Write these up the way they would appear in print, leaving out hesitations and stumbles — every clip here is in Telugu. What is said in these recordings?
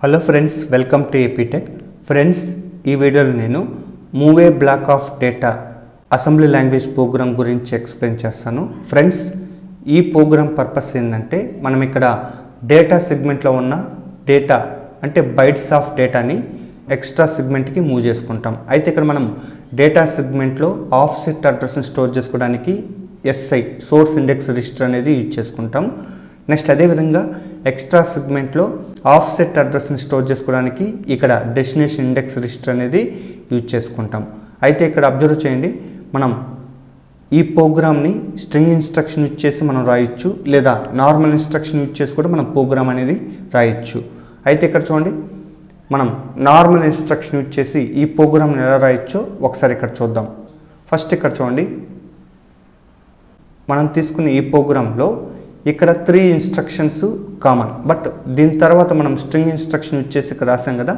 Hello friends, welcome to Aptech. Friends, ఈ వీడియోలో నేను move a block of data assembly language program గురించి ఎక్స్ప్లెయిన్ చేస్తాను. ఫ్రెండ్స్, ఈ ప్రోగ్రామ్ పర్పస్ ఏంటంటే మనం ఇక్కడ డేటా సెగ్మెంట్లో ఉన్న డేటా అంటే బైట్స్ ఆఫ్ డేటాని ఎక్స్ట్రా సెగ్మెంట్కి మూవ్ చేసుకుంటాం. అయితే ఇక్కడ మనం డేటా సెగ్మెంట్లో ఆఫ్సెట్ అడ్రస్ని స్టోర్ చేసుకోవడానికి ఎస్ఐ సోర్స్ ఇండెక్స్ రిజిస్టర్ అనేది యూజ్ చేసుకుంటాం. నెక్స్ట్ అదేవిధంగా ఎక్స్ట్రా సెగ్మెంట్లో ఆఫ్సెట్ అడ్రస్ని స్టోర్ చేసుకోవడానికి ఇక్కడ డెస్టినేషన్ ఇండెక్స్ రిజిస్టర్ అనేది యూజ్ చేసుకుంటాం. అయితే ఇక్కడ అబ్జర్వ్ చేయండి, మనం ఈ ప్రోగ్రామ్ని స్ట్రింగ్ ఇన్స్ట్రక్షన్ యూజ్ చేసి మనం రాయొచ్చు, లేదా నార్మల్ ఇన్స్ట్రక్షన్ యూజ్ చేసి కూడా మనం ప్రోగ్రామ్ అనేది రాయొచ్చు. అయితే ఇక్కడ చూడండి, మనం నార్మల్ ఇన్స్ట్రక్షన్ యూజ్ చేసి ఈ ప్రోగ్రామ్ని ఎలా రాయొచ్చో ఒకసారి ఇక్కడ చూద్దాం. ఫస్ట్ ఇక్కడ చూడండి, మనం తీసుకున్న ఈ ప్రోగ్రాంలో ఇక్కడ 3 ఇన్స్ట్రక్షన్స్ కామన్, బట్ దీని తర్వాత మనం స్ట్రింగ్ ఇన్స్ట్రక్షన్ యూజ్ చేసి ఇక్కడ రాసాం కదా.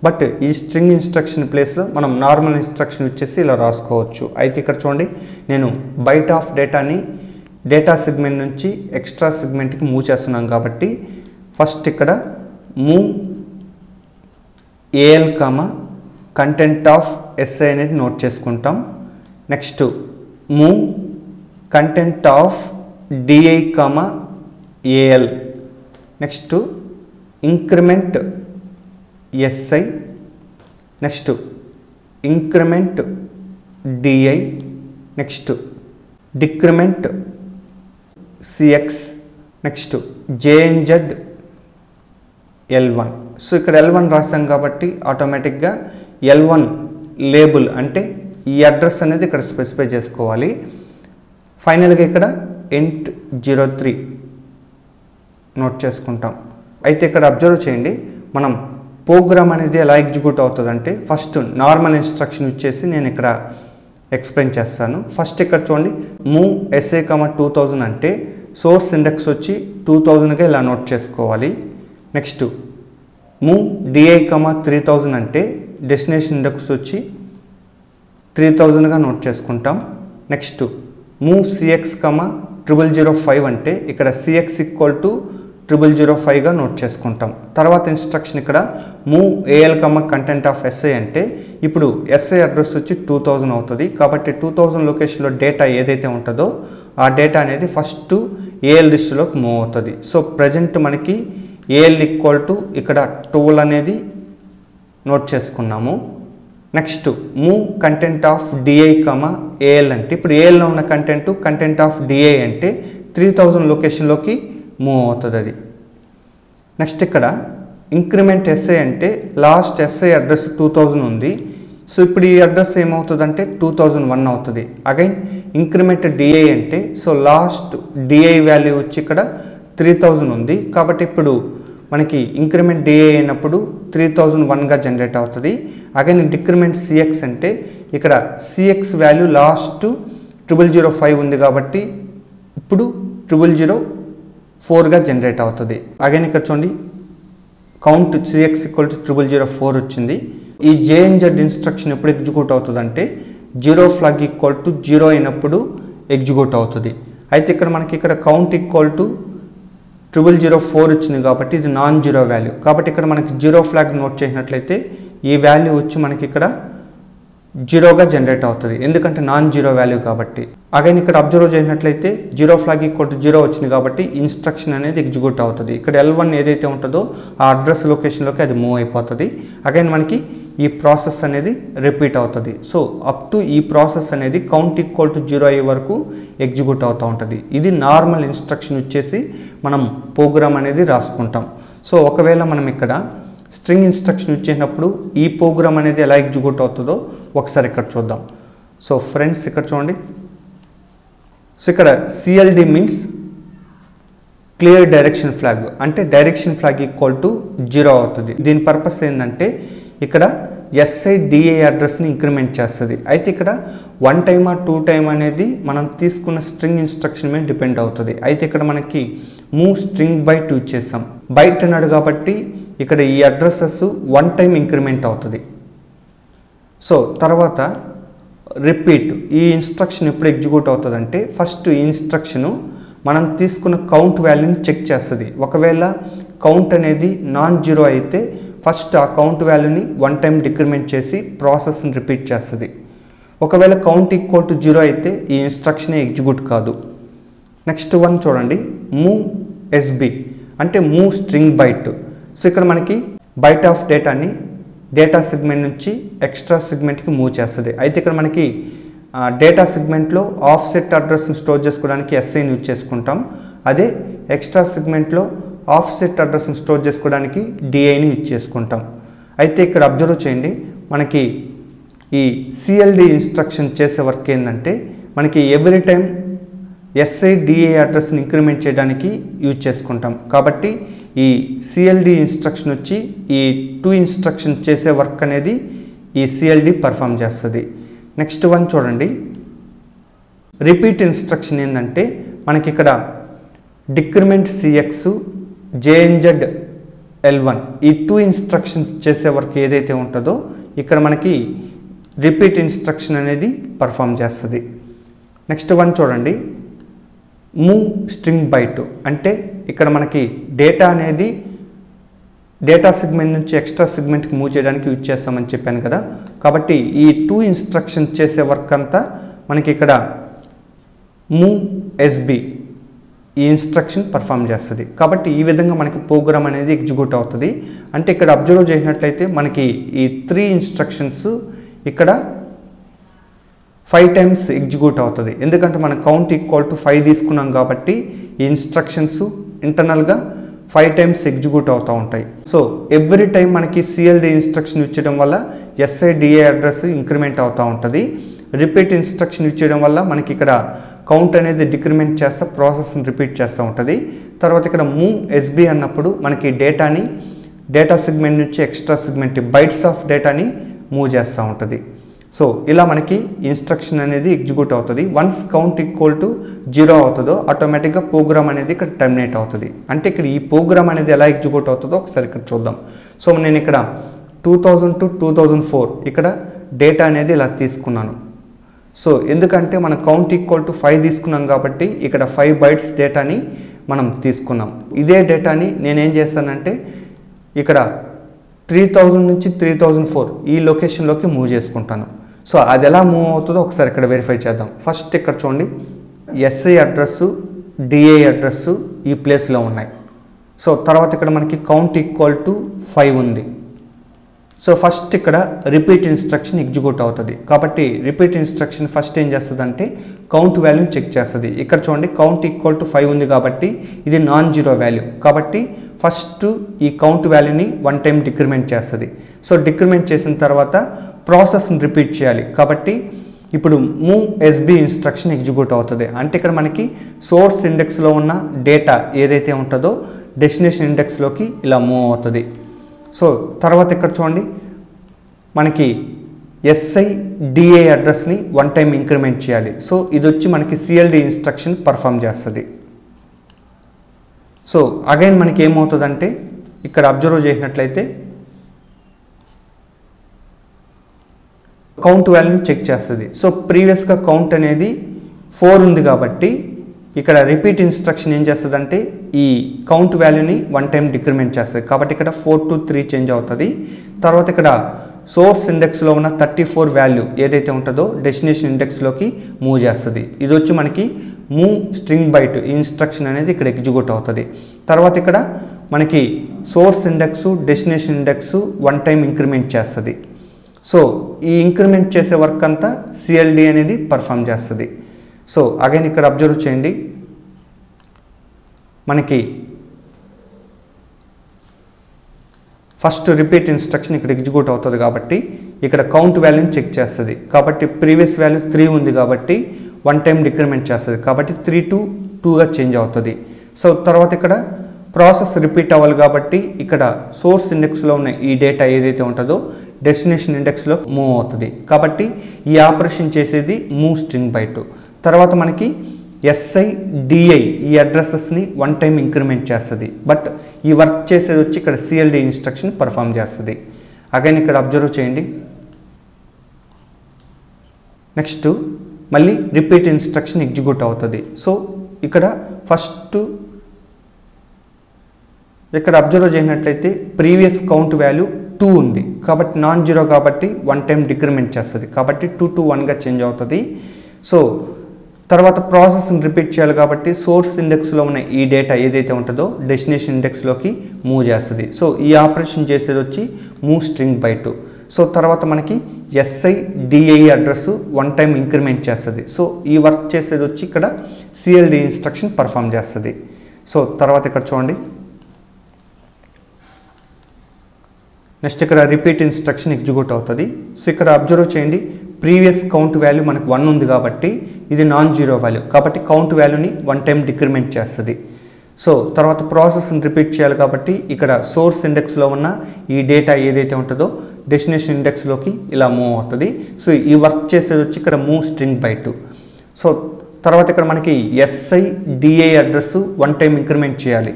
బట్ ఈ స్ట్రింగ్ ఇన్స్ట్రక్షన్ ప్లేస్లో మనం నార్మల్ ఇన్స్ట్రక్షన్ యూజ్ చేసి ఇలా రాసుకోవచ్చు. అయితే ఇక్కడ చూడండి, నేను బైట్ ఆఫ్ డేటాని డేటా సెగ్మెంట్ నుంచి ఎక్స్ట్రా సెగ్మెంట్కి మూవ్ చేస్తున్నాం కాబట్టి ఫస్ట్ ఇక్కడ move AL content of SI అనేది నోట్ చేసుకుంటాం. Next move content of DI AL. Next increment SI. Next increment DI. Next decrement CX. Next JNZ L1. So ఇక్కడ L1 రాసాం కాబట్టి ఆటోమేటిక్గా L1 లేబుల్ అంటే ఈ అడ్రస్ అనేది ఇక్కడ స్పెసిఫై చేసుకోవాలి. ఫైనల్గా ఇక్కడ int 03 నోట్ చేసుకుంటాం. అయితే ఇక్కడ అబ్జర్వ్ చేయండి, మనం ప్రోగ్రామ్ అనేది ఎలా ఎగ్జిక్యూట్ అవుతుందంటే ఫస్ట్ నార్మల్ ఇన్స్ట్రక్షన్ యూజ్ చేసి నేను ఇక్కడ ఎక్స్ప్లెయిన్ చేస్తాను. ఫస్ట్ ఇక్కడ చూడండి, మూవ్ ఎస్ఏ 2000 అంటే సోర్స్ ఇండెక్స్ వచ్చి 2000గా ఇలా నోట్ చేసుకోవాలి. నెక్స్ట్ మూవ్ డిఐ 3000 అంటే డెస్టినేషన్ ఇండెక్స్ వచ్చి 3000గా నోట్ చేసుకుంటాం. నెక్స్ట్ మూవ్ సిఎక్స్ 0005 అంటే ఇక్కడ సిఎక్స్ ఈక్వల్ టు 0005గా నోట్ చేసుకుంటాం. తర్వాత ఇన్స్ట్రక్షన్ ఇక్కడ move AL content of SI అంటే ఇప్పుడు ఎస్ఐ అడ్రస్ వచ్చి 2000 అవుతుంది కాబట్టి 2000 లొకేషన్లో డేటా ఏదైతే ఉంటుందో ఆ డేటా అనేది ఫస్ట్ ఏఎల్ లిస్టులోకి మూవ్ అవుతుంది. సో ప్రజెంట్ మనకి ఏఎల్ ఈక్వల్ టు ఇక్కడ 12 అనేది నోట్ చేసుకున్నాము. Next move content of DI AL అంటే ఇప్పుడు ఏఎల్లో ఉన్న కంటెంట్ ఆఫ్ డిఐ అంటే 3000 లొకేషన్లోకి మూవ్ అవుతుంది అది. నెక్స్ట్ ఇక్కడ ఇంక్రిమెంట్ ఎస్ఐ అంటే లాస్ట్ ఎస్ఐ అడ్రస్ 2000 ఉంది. సో ఇప్పుడు ఈ అడ్రస్ ఏమవుతుంది అంటే 2001 అవుతుంది. అగైన్ ఇంక్రిమెంట్ డిఐ అంటే సో లాస్ట్ డిఐ వాల్యూ వచ్చి ఇక్కడ 3000 ఉంది కాబట్టి ఇప్పుడు మనకి ఇంక్రిమెంట్ డిఐ అయినప్పుడు 3001గా జనరేట్ అవుతుంది. అగైన్ డిక్రిమెంట్ సిఎక్స్ అంటే ఇక్కడ సిఎక్స్ వాల్యూ లాస్ట్ 0005 ఉంది కాబట్టి ఇప్పుడు 0004గా జనరేట్ అవుతుంది. అగైన్ ఇక్కడ చూడండి, కౌంట్ సిఎక్స్ ఈక్వల్ టు 0004 వచ్చింది. ఈ జేఎన్జెడ్ ఇన్స్ట్రక్షన్ ఎప్పుడు ఎగ్జిక్యూట్ అవుతుంది అంటే 0 ఫ్లాగ్ ఈక్వల్ టు 0 అయినప్పుడు ఎగ్జిక్యూట్ అవుతుంది. అయితే ఇక్కడ మనకి ఇక్కడ కౌంట్ ఈక్వల్ టు 0004 వచ్చింది కాబట్టి ఇది నాన్ జీరో వాల్యూ కాబట్టి ఇక్కడ మనకి 0 ఫ్లాగ్ నోట్ చేసినట్లయితే ఈ వాల్యూ వచ్చి మనకి ఇక్కడ 0గా జనరేట్ అవుతుంది, ఎందుకంటే నాన్ జీరో వాల్యూ కాబట్టి. అగైన్ ఇక్కడ అబ్జర్వ్ చేసినట్లయితే 0 ఫ్లాగ్ ఈక్వల్ టు 0 వచ్చింది కాబట్టి ఇన్స్ట్రక్షన్ అనేది ఎగ్జిక్యూట్ అవుతుంది. ఇక్కడ L1 ఏదైతే ఉంటుందో ఆ అడ్రస్ లొకేషన్లోకి అది మూవ్ అయిపోతుంది. అగైన్ మనకి ఈ ప్రాసెస్ అనేది రిపీట్ అవుతుంది. సో అప్ టు ఈ ప్రాసెస్ అనేది కౌంట్ ఈక్వల్ టు 0 అయ్యే వరకు ఎగ్జిక్యూట్ అవుతూ ఉంటుంది. ఇది నార్మల్ ఇన్స్ట్రక్షన్ వచ్చేసి మనం ప్రోగ్రామ్ అనేది రాసుకుంటాం. సో ఒకవేళ మనం ఇక్కడ స్ట్రింగ్ ఇన్స్ట్రక్షన్ ఇచ్చేటప్పుడు ఈ ప్రోగ్రామ్ అనేది ఎలా ఎగ్జిక్యూట్ అవుతుందో ఒకసారి ఇక్కడ చూద్దాం. సో ఫ్రెండ్స్ ఇక్కడ చూడండి, సో ఇక్కడ సిఎల్డి మీన్స్ క్లియర్ డైరెక్షన్ ఫ్లాగ్ అంటే డైరెక్షన్ ఫ్లాగ్ ఈక్వల్ టు 0 అవుతుంది. దీని పర్పస్ ఏంటంటే ఇక్కడ ఎస్ఐ డిఐ అడ్రస్ని ఇంక్రిమెంట్ చేస్తుంది. అయితే ఇక్కడ 1 టైమ్ 2 టైమ్ అనేది మనం తీసుకున్న స్ట్రింగ్ ఇన్స్ట్రక్షన్ మీద డిపెండ్ అవుతుంది. అయితే ఇక్కడ మనకి మూవ్ స్ట్రింగ్ బైట్ యూజ్ చేసాం, బైట్ అన్నాడు కాబట్టి ఇక్కడ ఈ అడ్రసెస్ 1 టైమ్ ఇంక్రిమెంట్ అవుతుంది. సో తర్వాత రిపీట్ ఈ ఇన్స్ట్రక్షన్ ఎప్పుడు ఎగ్జిక్యూట్ అవుతుంది అంటే ఫస్ట్ ఈ ఇన్స్ట్రక్షను మనం తీసుకున్న కౌంట్ వాల్యూని చెక్ చేస్తుంది. ఒకవేళ కౌంట్ అనేది నాన్ జీరో అయితే ఫస్ట్ ఆ కౌంట్ వాల్యూని 1 టైం డిక్రిమెంట్ చేసి ప్రాసెస్ని రిపీట్ చేస్తుంది. ఒకవేళ కౌంట్ ఈక్వల్ టు 0 అయితే ఈ ఇన్స్ట్రక్షన్ ఎగ్జిక్యూట్ కాదు. నెక్స్ట్ వన్ చూడండి, మూవ్ ఎస్బి అంటే మూవ్ స్ట్రింగ్ బైట్. సో ఇక్కడ మనకి బైట్ ఆఫ్ డేటాని డేటా సెగ్మెంట్ నుంచి ఎక్స్ట్రా సెగ్మెంట్కి మూవ్ చేస్తుంది. అయితే ఇక్కడ మనకి డేటా సెగ్మెంట్లో ఆఫ్సెట్ అడ్రస్ని స్టోర్ చేసుకోవడానికి ఎస్ఐని యూజ్ చేసుకుంటాం. అదే ఎక్స్ట్రా సెగ్మెంట్లో ఆఫ్సెట్ అడ్రస్ని స్టోర్ చేసుకోవడానికి డిఐని యూజ్ చేసుకుంటాం. అయితే ఇక్కడ అబ్జర్వ్ చేయండి, మనకి ఈ సిఎల్డి ఇన్స్ట్రక్షన్ చేసే వర్క్ ఏంటంటే మనకి ఎవ్రీ టైం ఎస్ఐ డిఐ అడ్రస్ని ఇంక్రిమెంట్ చేయడానికి యూజ్ చేసుకుంటాం. కాబట్టి ఈ సిఎల్డి ఇన్స్ట్రక్షన్ వచ్చి ఈ 2 ఇన్స్ట్రక్షన్ చేసే వర్క్ అనేది ఈ సిఎల్డి పర్ఫామ్ చేస్తుంది. నెక్స్ట్ వన్ చూడండి, రిపీట్ ఇన్స్ట్రక్షన్ ఏంటంటే మనకి ఇక్కడ డిక్రిమెంట్ సిఎక్స్ జేఎన్జెడ్ L1 ఈ 2 ఇన్స్ట్రక్షన్స్ చేసే వర్క్ ఏదైతే ఉంటుందో ఇక్కడ మనకి రిపీట్ ఇన్స్ట్రక్షన్ అనేది పర్ఫామ్ చేస్తుంది. నెక్స్ట్ వన్ చూడండి, మూవ్ స్ట్రింగ్ బైట్ అంటే ఇక్కడ మనకి డేటా అనేది డేటా సెగ్మెంట్ నుంచి ఎక్స్ట్రా సెగ్మెంట్కి మూవ్ చేయడానికి యూజ్ చేస్తామని చెప్పాను కదా. కాబట్టి ఈ 2 ఇన్స్ట్రక్షన్స్ చేసే వర్క్ అంతా మనకి ఇక్కడ మూవ్ ఎస్బి ఈ ఇన్స్ట్రక్షన్ పర్ఫామ్ చేస్తుంది. కాబట్టి ఈ విధంగా మనకి ప్రోగ్రామ్ అనేది ఎగ్జిక్యూట్ అవుతుంది. అంటే ఇక్కడ అబ్జర్వ్ చేసినట్లయితే మనకి ఈ 3 ఇన్స్ట్రక్షన్స్ ఇక్కడ 5 టైమ్స్ ఎగ్జిక్యూట్ అవుతుంది. ఎందుకంటే మన కౌంట్ ఈక్వల్ టు 5 తీసుకున్నాం కాబట్టి ఈ ఇన్స్ట్రక్షన్స్ ఇంటర్నల్గా 5 టైమ్స్ ఎగ్జిక్యూట్ అవుతూ ఉంటాయి. సో ఎవ్రీ టైం మనకి సిఎల్డి ఇన్స్ట్రక్షన్ యూజ్ చేయడం వల్ల ఎస్ఐ డిఐ అడ్రస్ ఇంక్రిమెంట్ అవుతూ ఉంటుంది. రిపీట్ ఇన్స్ట్రక్షన్ యూజ్ చేయడం వల్ల మనకి ఇక్కడ కౌంట్ అనేది డిక్రిమెంట్ చేస్తా ప్రాసెస్ని రిపీట్ చేస్తూ ఉంటుంది. తర్వాత ఇక్కడ మూవ్ ఎస్బి అన్నప్పుడు మనకి డేటా సెగ్మెంట్ నుంచి ఎక్స్ట్రా సెగ్మెంట్ బైట్స్ ఆఫ్ డేటాని మూవ్ చేస్తూ ఉంటుంది. సో ఇలా మనకి ఇన్స్ట్రక్షన్ అనేది ఎగ్జిక్యూట్ అవుతుంది. వన్స్ కౌంట్ ఈక్వల్ టు 0 అవుతుందో ఆటోమేటిక్గా ప్రోగ్రామ్ అనేది ఇక్కడ టర్మినేట్ అవుతుంది. అంటే ఇక్కడ ఈ ప్రోగ్రామ్ అనేది ఎలా ఎగ్జిక్యూట్ అవుతుందో ఒకసారి ఇక్కడ చూద్దాం. సో నేను ఇక్కడ 2000 to 2004 ఇక్కడ డేటా అనేది ఇలా తీసుకున్నాను. సో ఎందుకంటే మన కౌంట్ ఈక్వల్ టు 5 తీసుకున్నాం కాబట్టి ఇక్కడ 5 బైట్స్ డేటాని మనం తీసుకున్నాం. ఇదే డేటాని నేనేం చేస్తానంటే ఇక్కడ 3000 నుంచి 3004 ఈ లొకేషన్లోకి మూవ్ చేసుకుంటాను. సో అది ఎలా మూవ్ అవుతుందో ఒకసారి ఇక్కడ వెరిఫై చేద్దాం. ఫస్ట్ ఇక్కడ చూడండి, ఎస్ఐ అడ్రస్సు డిఐ అడ్రస్సు ఈ ప్లేస్లో ఉన్నాయి. సో తర్వాత ఇక్కడ మనకి కౌంట్ ఈక్వల్ టు 5 ఉంది. సో ఫస్ట్ ఇక్కడ రిపీట్ ఇన్స్ట్రక్షన్ ఎగ్జిక్యూట్ అవుతుంది. కాబట్టి రిపీట్ ఇన్స్ట్రక్షన్ ఫస్ట్ ఏం చేస్తుంది అంటే కౌంట్ వాల్యూని చెక్ చేస్తుంది. ఇక్కడ చూడండి కౌంట్ ఈక్వల్ టు 5 ఉంది కాబట్టి ఇది నాన్ జీరో వాల్యూ. కాబట్టి ఫస్ట్ ఈ కౌంట్ వాల్యూని 1 టైం డిక్రిమెంట్ చేస్తుంది. సో డిక్రిమెంట్ చేసిన తర్వాత ప్రాసెస్ని రిపీట్ చేయాలి. కాబట్టి ఇప్పుడు మూవ్ ఎస్బి ఇన్స్ట్రక్షన్ ఎగ్జిక్యూట్ అవుతుంది. అంటే ఇక్కడ మనకి సోర్స్ ఇండెక్స్లో ఉన్న డేటా ఏదైతే ఉంటుందో డెస్టినేషన్ ఇండెక్స్లోకి ఇలా మూవ్ అవుతుంది. సో తర్వాత ఇక్కడ చూడండి మనకి ఎస్ఐ డిఐ అడ్రస్ని 1 టైం ఇంక్రిమెంట్ చేయాలి. సో ఇది వచ్చి మనకి సిఎల్డి ఇన్స్ట్రక్షన్ పర్ఫామ్ చేస్తుంది. సో అగైన్ మనకి ఏమవుతుందంటే ఇక్కడ అబ్జర్వ్ చేసినట్లయితే కౌంట్ వాల్యూని చెక్ చేస్తుంది. సో ప్రీవియస్గా కౌంట్ అనేది 4 ఉంది కాబట్టి ఇక్కడ రిపీట్ ఇన్స్ట్రక్షన్ ఏం చేస్తుందంటే ఈ కౌంట్ వాల్యూని 1 టైం డిక్రిమెంట్ చేస్తుంది. కాబట్టి ఇక్కడ 4 to 3 చేంజ్ అవుతుంది. తర్వాత ఇక్కడ సోర్స్ ఇండెక్స్లో ఉన్న 34 వాల్యూ ఏదైతే ఉంటుందో డెస్టినేషన్ ఇండెక్స్లోకి మూవ్ చేస్తుంది. ఇది వచ్చి మనకి మూవ్ స్ట్రింగ్ బైట్ ఇన్స్ట్రక్షన్ అనేది ఇక్కడ ఎగ్జిక్యూట్ అవుతుంది. తర్వాత ఇక్కడ మనకి source index destination index 1 time increment చేస్తుంది. సో ఈ ఇంక్రిమెంట్ చేసే వర్క్ అంతా సిఎల్డి అనేది పర్ఫామ్ చేస్తుంది. సో అగైన్ ఇక్కడ అబ్జర్వ్ చేయండి మనకి ఫస్ట్ రిపీట్ ఇన్స్ట్రక్షన్ ఇక్కడ ఎగ్జిక్యూట్ అవుతుంది కాబట్టి ఇక్కడ కౌంట్ వాల్యూని చెక్ చేస్తుంది. కాబట్టి ప్రీవియస్ వాల్యూ 3 ఉంది కాబట్టి 1 టైం డిక్రిమెంట్ చేస్తుంది. కాబట్టి 3 to 2గా చేంజ్ అవుతుంది. సో తర్వాత ఇక్కడ ప్రాసెస్ రిపీట్ అవ్వాలి కాబట్టి ఇక్కడ సోర్స్ ఇండెక్స్లో ఉన్న ఈ డేటా ఏదైతే ఉంటుందో డెస్టినేషన్ ఇండెక్స్లో మూవ్ అవుతుంది. కాబట్టి ఈ ఆపరేషన్ చేసేది మూవ్ స్ట్రింగ్ బైట్. తర్వాత మనకి ఎస్ఐ డిఐ ఈ అడ్రసెస్ని 1 టైం ఇంక్రిమెంట్ చేస్తుంది. బట్ ఈ వర్క్ చేసేది వచ్చి ఇక్కడ సిఎల్డి ఇన్స్ట్రక్షన్ పర్ఫామ్ చేస్తుంది. అగైన్ ఇక్కడ అబ్జర్వ్ చేయండి నెక్స్ట్ మళ్ళీ రిపీట్ ఇన్స్ట్రక్షన్ ఎగ్జిక్యూట్ అవుతుంది. సో ఇక్కడ ఫస్ట్ ఇక్కడ అబ్జర్వ్ చేసినట్లయితే ప్రీవియస్ కౌంట్ వాల్యూ 2 ఉంది కాబట్టి నాన్ జీరో కాబట్టి 1 టైం డిక్రిమెంట్ చేస్తుంది కాబట్టి 2 to 1గా చేంజ్ అవుతుంది. సో తర్వాత ప్రాసెస్ని రిపీట్ చేయాలి కాబట్టి సోర్స్ ఇండెక్స్లో ఉన్న ఈ డేటా ఏదైతే ఉంటుందో డెస్టినేషన్ ఇండెక్స్లోకి మూవ్ చేస్తుంది. సో ఈ ఆపరేషన్ చేసేది వచ్చి మూవ్ స్ట్రింగ్ బై 2. సో తర్వాత మనకి SI DI address 1 time increment చేస్తుంది. సో ఈ వర్క్ చేసేది వచ్చి ఇక్కడ సిఎల్డి ఇన్స్ట్రక్షన్ పర్ఫామ్ చేస్తుంది. సో తర్వాత ఇక్కడ చూడండి, నెక్స్ట్ ఇక్కడ రిపీట్ ఇన్స్ట్రక్షన్ ఎగ్జిక్యూట్ అవుతుంది. సో ఇక్కడ అబ్జర్వ్ చేయండి, ప్రీవియస్ కౌంట్ వాల్యూ మనకు 1 ఉంది కాబట్టి ఇది నాన్ జీరో వాల్యూ కాబట్టి కౌంట్ వాల్యూని 1 టైం డిక్రిమెంట్ చేస్తుంది. సో తర్వాత ప్రాసెస్ని రిపీట్ చేయాలి కాబట్టి ఇక్కడ సోర్స్ ఇండెక్స్లో ఉన్న ఈ డేటా ఏదైతే ఉంటుందో డెస్టినేషన్ ఇండెక్స్లోకి ఇలా మూవ్ అవుతుంది. సో ఈ వర్క్ చేసేది వచ్చి ఇక్కడ మూవ్ స్ట్రింగ్ బై 2. సో తర్వాత ఇక్కడ మనకి SI DI address 1 time increment చేయాలి.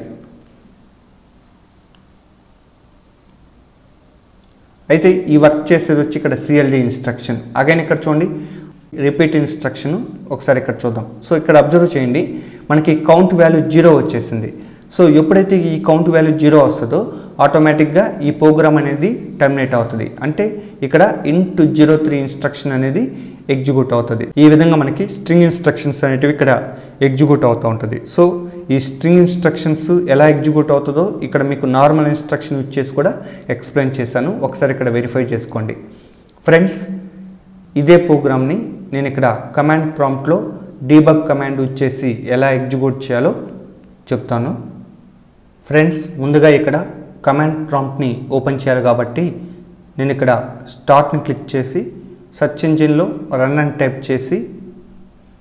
అయితే ఈ వర్క్ చేసేది వచ్చి ఇక్కడ సిఎల్డి ఇన్స్ట్రక్షన్. అగైన్ ఇక్కడ చూడండి రిపీట్ ఇన్స్ట్రక్షన్ ఒకసారి ఇక్కడ చూద్దాం. సో ఇక్కడ అబ్జర్వ్ చేయండి, మనకి కౌంట్ వాల్యూ 0 వచ్చేసింది. సో ఎప్పుడైతే ఈ కౌంట్ వాల్యూ 0 వస్తుందో ఆటోమేటిక్గా ఈ ప్రోగ్రామ్ అనేది టర్మినేట్ అవుతుంది. అంటే ఇక్కడ ఇంట్ 03 ఇన్స్ట్రక్షన్ అనేది ఎగ్జిక్యూట్ అవుతుంది. ఈ విధంగా మనకి స్ట్రింగ్ ఇన్స్ట్రక్షన్స్ అనేటివి ఇక్కడ ఎగ్జిక్యూట్ అవుతూ ఉంటుంది. సో ఈ స్ట్రింగ్ ఇన్స్ట్రక్షన్స్ ఎలా ఎగ్జిక్యూట్ అవుతుందో ఇక్కడ మీకు నార్మల్ ఇన్స్ట్రక్షన్ యూజ్ చేసి కూడా ఎక్స్ప్లెయిన్ చేశాను. ఒకసారి ఇక్కడ వెరిఫై చేసుకోండి. ఫ్రెండ్స్, ఇదే ప్రోగ్రామ్ని నేను ఇక్కడ కమాండ్ ప్రాంప్ట్లో డీబగ్ కమాండ్ యూజ్ చేసి ఎలా ఎగ్జిక్యూట్ చేయాలో చెప్తాను. ఫ్రెండ్స్, ముందుగా ఇక్కడ కమాండ్ ప్రాంప్ట్ని ఓపెన్ చేయాలి కాబట్టి నేను ఇక్కడ స్టార్ట్ని క్లిక్ చేసి సెర్చ్ ఇంజిన్లో రన్ అని టైప్ చేసి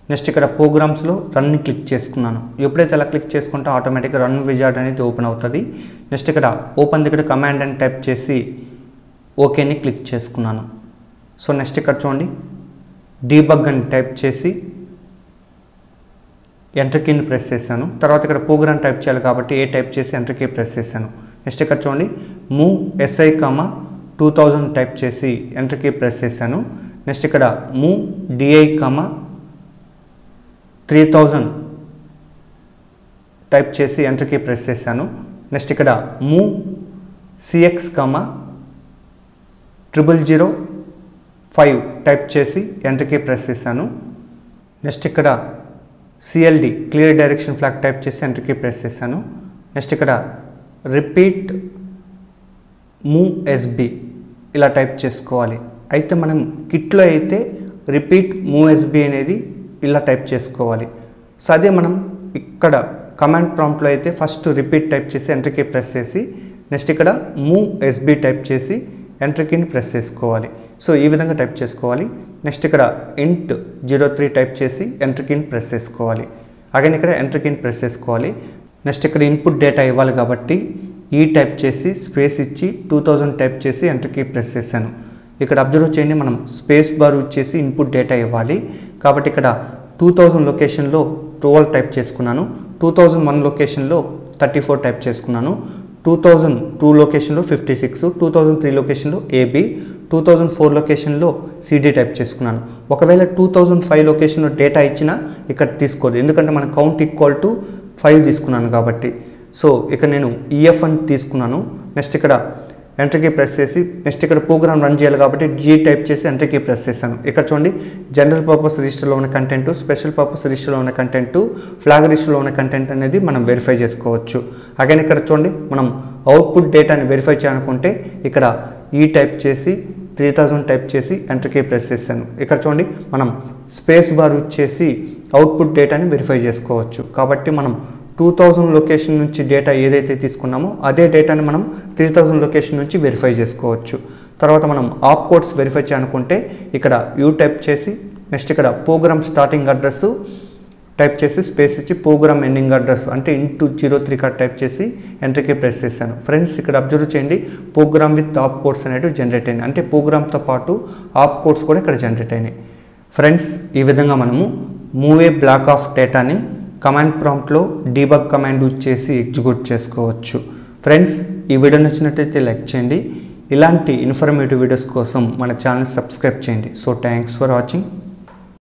నెక్స్ట్ ఇక్కడ ప్రోగ్రామ్స్లో రన్ని క్లిక్ చేసుకున్నాను. ఎప్పుడైతే అలా క్లిక్ చేసుకుంటే ఆటోమేటిక్గా రన్ విజార్డ్ అనేది ఓపెన్ అవుతుంది. నెక్స్ట్ ఇక్కడ ఓపెన్ దగ్గర కమాండ్ అని టైప్ చేసి ఓకేని క్లిక్ చేసుకున్నాను. సో నెక్స్ట్ ఇక్కడ చూడండి డీబగ్ అని టైప్ చేసి ఎంటర్ కీని ప్రెస్ చేశాను. తర్వాత ఇక్కడ ప్రోగ్రామ్ టైప్ చేయాలి కాబట్టి ఏ టైప్ చేసి ఎంటర్ కీ ప్రెస్ చేశాను. నెక్స్ట్ ఇక్కడ చూడండి మూవ్ ఎస్ఐ 2000 టైప్ చేసి ఎంటర్ కీ ప్రెస్ చేశాను. నెక్స్ట్ ఇక్కడ మూవ్ డిఐ 3000 టైప్ చేసి ఎంటర్ కీ ప్రెస్ చేశాను. నెక్స్ట్ ఇక్కడ మూవ్ సిఎక్స్ 0005 టైప్ చేసి ఎంటర్ కీ ప్రెస్ చేశాను. నెక్స్ట్ ఇక్కడ సిఎల్డి క్లియర్ డైరెక్షన్ ఫ్లాగ్ టైప్ చేసి ఎంటర్ కీ ప్రెస్ చేశాను. నెక్స్ట్ ఇక్కడ రిపీట్ మూవ్ ఎస్బి ఇలా టైప్ చేసుకోవాలి. అయితే మనం కిట్లో అయితే రిపీట్ మూవ్ ఎస్బి అనేది ఇలా టైప్ చేసుకోవాలి. సో అదే మనం ఇక్కడ కమాండ్ ప్రాంప్ట్లో అయితే ఫస్ట్ రిపీట్ టైప్ చేసి ఎంటర్ కీ ప్రెస్ చేసి నెక్స్ట్ ఇక్కడ మూవ్ ఎస్బి టైప్ చేసి ఎంటర్ కీని ప్రెస్ చేసుకోవాలి. సో ఈ విధంగా టైప్ చేసుకోవాలి. నెక్స్ట్ ఇక్కడ ఇంట్ 03 టైప్ చేసి ఎంటర్ కీని ప్రెస్ చేసుకోవాలి. అగైన్ ఇక్కడ ఎంటర్ కీని ప్రెస్ చేసుకోవాలి. నెక్స్ట్ ఇక్కడ ఇన్పుట్ డేటా ఇవ్వాలి కాబట్టి ఈ టైప్ చేసి స్పేస్ ఇచ్చి 2000 టైప్ చేసి ఎంటర్ కీ ప్రెస్ చేశాను. ఇక్కడ అబ్జర్వ్ చేయండి, మనం స్పేస్ బార్ వచ్చేసి ఇన్పుట్ డేటా ఇవ్వాలి కాబట్టి ఇక్కడ 2000 లొకేషన్లో 12 టైప్ చేసుకున్నాను. 2001 లొకేషన్లో 34 టైప్ చేసుకున్నాను. 2002 లొకేషన్లో 56, 2003 లొకేషన్లో ఏబి, 2004 లొకేషన్లో సిడి టైప్ చేసుకున్నాను. ఒకవేళ 2005 లొకేషన్లో డేటా ఇచ్చినా ఇక్కడ తీసుకోదు, ఎందుకంటే మన కౌంట్ ఈక్వల్ టు 5 తీసుకున్నాను కాబట్టి. సో ఇక్కడ నేను ఈఎఫ్ అని తీసుకున్నాను. నెక్స్ట్ ఇక్కడ ఎంటర్ కీ ప్రెస్ చేసి నెక్స్ట్ ఇక్కడ ప్రోగ్రామ్ రన్ చేయాలి కాబట్టి జీ టైప్ చేసి ఎంటర్ కీ ప్రెస్ చేశాను. ఇక్కడ చూడండి జనరల్ పర్పస్ రిజిస్టర్లో ఉన్న కంటెంట్, స్పెషల్ పర్పస్ రిజిస్టర్లో ఉన్న కంటెంట్, ఫ్లాగ్ రిజిస్టర్లో ఉన్న కంటెంట్ అనేది మనం వెరిఫై చేసుకోవచ్చు. అగైన్ ఇక్కడ చూడండి మనం అవుట్పుట్ డేటాని వెరిఫై చేయాలనుకుంటే ఇక్కడ ఈ టైప్ చేసి 3000 టైప్ చేసి ఎంటర్ కీ ప్రెస్ చేశాను. ఇక్కడ చూడండి మనం స్పేస్ బార్ వచ్చేసి అవుట్పుట్ డేటాని వెరిఫై చేసుకోవచ్చు. కాబట్టి మనం 2000 లొకేషన్ నుంచి డేటా ఏదైతే తీసుకున్నామో అదే డేటాని మనం 3000 లొకేషన్ నుంచి వెరిఫై చేసుకోవచ్చు. తర్వాత మనం ఆప్ కోడ్స్ వెరిఫై చేయాలనుకుంటే ఇక్కడ యూ టైప్ చేసి నెక్స్ట్ ఇక్కడ ప్రోగ్రామ్ స్టార్టింగ్ అడ్రస్ టైప్ చేసి స్పేస్ ఇచ్చి ప్రోగ్రామ్ ఎండింగ్ అడ్రస్ అంటే ఇంటూ 03 కార్డ్ టైప్ చేసి ఎంటర్ కీ ప్రెస్ చేశాను. ఫ్రెండ్స్ ఇక్కడ అబ్జర్వ్ చేయండి ప్రోగ్రామ్ విత్ ఆప్ కోడ్స్ అనేవి జనరేట్ అయినాయి, అంటే ప్రోగ్రామ్తో పాటు ఆప్ కోడ్స్ కూడా ఇక్కడ జనరేట్ అయినాయి. ఫ్రెండ్స్ ఈ విధంగా మనము మూవ్ ఏ బ్లాక్ ఆఫ్ డేటాని కమాండ్ ప్రాంప్ట్లో డీబగ్ కమాండ్ యూజ్ చేసి ఎగ్జిక్యూట్ చేసుకోవచ్చు. ఫ్రెండ్స్ ఈ వీడియో నచ్చినట్లయితే లైక్ చేయండి. ఇలాంటి ఇన్ఫర్మేటివ్ వీడియోస్ కోసం మన ఛానల్ సబ్స్క్రైబ్ చేయండి. So thanks for watching.